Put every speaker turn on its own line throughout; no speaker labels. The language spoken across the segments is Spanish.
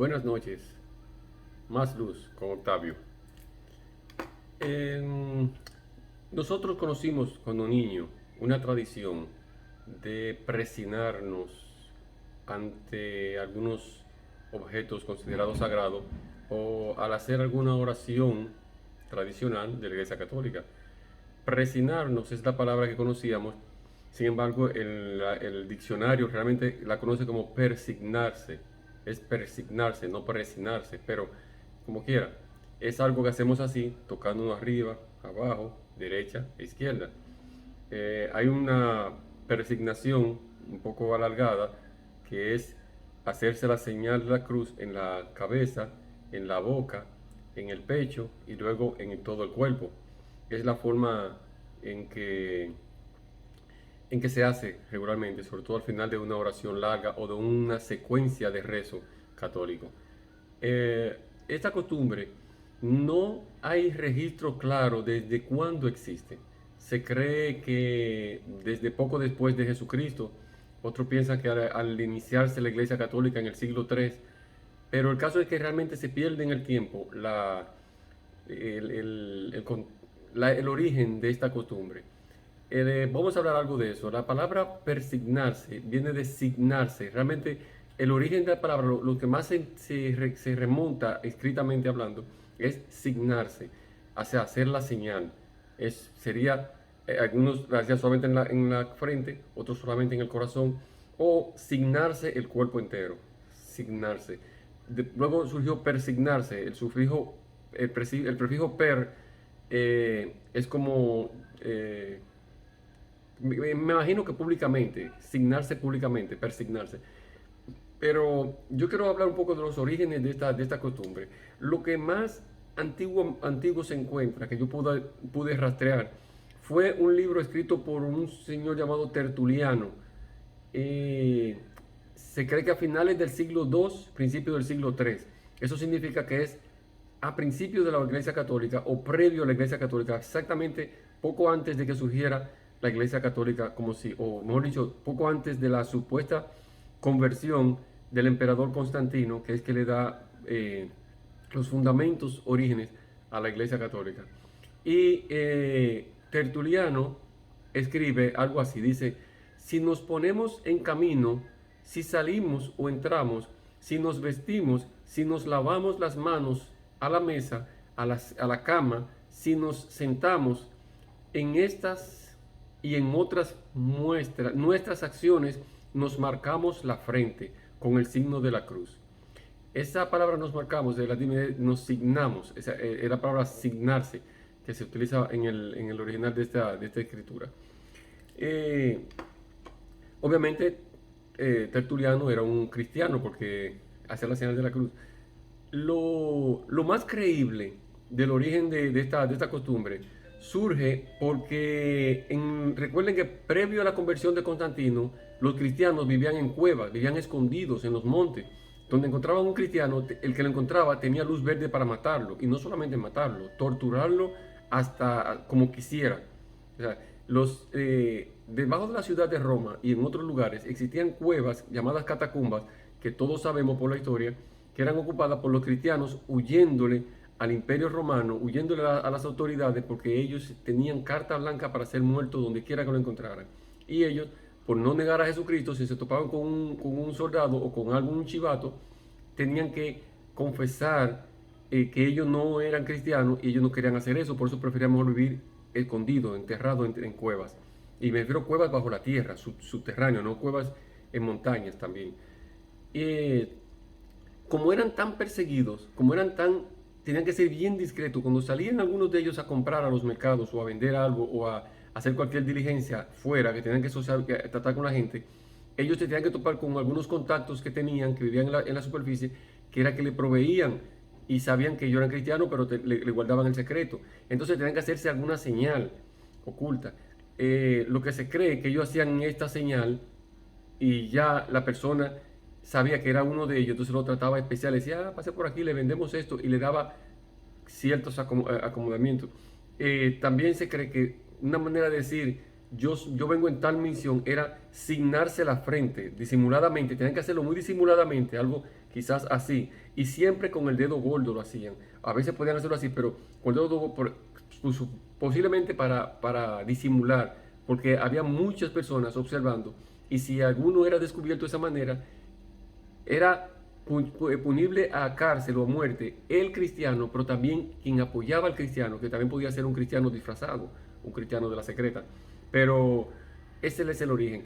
Buenas noches, más luz con Octavio. Em, Nosotros conocimos cuando niño una tradición de presinarnos ante algunos objetos considerados sagrados o al hacer alguna oración tradicional de la Iglesia Católica. Presinarnos es la palabra que conocíamos, sin embargo el diccionario realmente la conoce como persignarse. Es persignarse, no presinarse, pero como quiera, es algo que hacemos así, tocándonos arriba, abajo, derecha e izquierda. Hay una persignación un poco alargada que es hacerse la señal de la cruz en la cabeza, en la boca, en el pecho y luego en todo el cuerpo. Es la forma en que, en que se hace regularmente, sobre todo al final de una oración larga o de una secuencia de rezo católico. Eh, esta costumbre no hay registro claro desde cuándo existe. Se cree que desde poco después de Jesucristo, otros piensan que al iniciarse la Iglesia Católica en el siglo III, pero el caso es que realmente se pierde en el tiempo el, el- el con- el origen de esta costumbre. Vamos a hablar algo de eso. La palabra persignarse viene de signarse. Realmente el origen de la palabra, lo que más se remonta escritamente hablando, es signarse, o sea, hacer la señal. Sería, algunos lo hacían solamente en la frente, otros solamente en el corazón, o signarse el cuerpo entero. Signarse. Luego surgió persignarse. El prefijo per es como me imagino que públicamente, signarse públicamente, persignarse. Pero yo quiero hablar un poco de los orígenes de esta costumbre. Lo que más antiguo se encuentra, que yo pude rastrear, fue un libro escrito por un señor llamado Tertuliano. Eh, Se cree que a finales del siglo II, principios del siglo III. Eso significa que es a principios de la Iglesia Católica o previo a la Iglesia Católica, exactamente poco antes de que surgiera la Iglesia Católica, como si, o mejor dicho, poco antes de la supuesta conversión del emperador Constantino, que es que le da los fundamentos, orígenes a la Iglesia Católica. Y Tertuliano escribe algo así, dice, si nos ponemos en camino, si salimos o entramos, si nos vestimos, si nos lavamos las manos a la mesa, a la cama, si nos sentamos, en estas y en otras nuestras acciones nos marcamos la frente con el signo de la cruz. Esa palabra nos marcamos, nos signamos, es la palabra signarse que se utiliza en el original de esta escritura. Eh, Obviamente, Tertuliano era un cristiano porque hacía la señal de la cruz. Lo más creíble del origen de esta costumbre surge porque recuerden que previo a la conversión de Constantino, los cristianos vivían en cuevas, vivían escondidos en los montes. Donde encontraban un cristiano, el que lo encontraba tenía luz verde para matarlo. Y no solamente matarlo, torturarlo hasta como quisiera. O sea, debajo de la ciudad de Roma y en otros lugares existían cuevas llamadas catacumbas, que todos sabemos por la historia, que eran ocupadas por los cristianos huyéndole al imperio romano, huyéndole a las autoridades porque ellos tenían carta blanca para ser muertos donde quiera que lo encontraran. Y ellos, por no negar a Jesucristo, si se topaban con un soldado o con algún chivato, tenían que confesar que ellos no eran cristianos y ellos no querían hacer eso, por eso preferían mejor vivir escondido, enterrado en cuevas. Y me refiero a cuevas bajo la tierra, subterráneo, no cuevas en montañas también. Eh, Como eran tan perseguidos, tenían que ser bien discretos, cuando salían algunos de ellos a comprar a los mercados o a vender algo o a hacer cualquier diligencia fuera, que tenían que tratar con la gente, ellos se tenían que topar con algunos contactos que tenían, que vivían en la superficie, que era que le proveían y sabían que ellos eran cristianos, pero le guardaban el secreto. Entonces tenían que hacerse alguna señal oculta. Lo que se cree que ellos hacían esta señal y ya la persona sabía que era uno de ellos, entonces lo trataba especial, le decía, pase por aquí, le vendemos esto y le daba ciertos acomodamientos. También se cree que una manera de decir, yo vengo en tal misión, era signarse la frente, disimuladamente, tenían que hacerlo muy disimuladamente, algo quizás así, y siempre con el dedo gordo lo hacían. A veces podían hacerlo así, pero con el dedo gordo, posiblemente para disimular, porque había muchas personas observando, y si alguno era descubierto de esa manera, era punible a cárcel o a muerte el cristiano, pero también quien apoyaba al cristiano, que también podía ser un cristiano disfrazado, un cristiano de la secreta. Pero ese es el origen.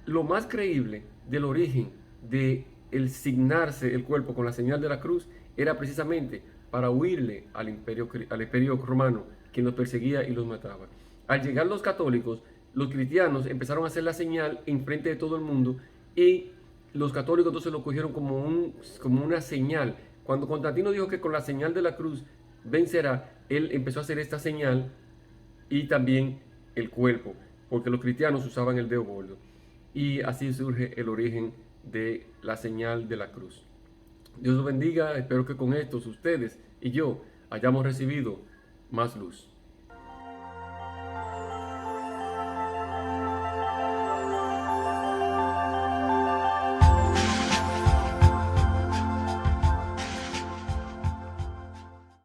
Lo más creíble del origen de el signarse el cuerpo con la señal de la cruz era precisamente para huirle al imperio romano, quien los perseguía y los mataba. Al llegar los católicos, los cristianos empezaron a hacer la señal en frente de todo el mundo, y los católicos entonces lo cogieron como una señal. Cuando Constantino dijo que con la señal de la cruz vencerá, él empezó a hacer esta señal y también el cuerpo, porque los cristianos usaban el dedo gordo. Y así surge el origen de la señal de la cruz. Dios los bendiga, espero que con estos ustedes y yo hayamos recibido más luz.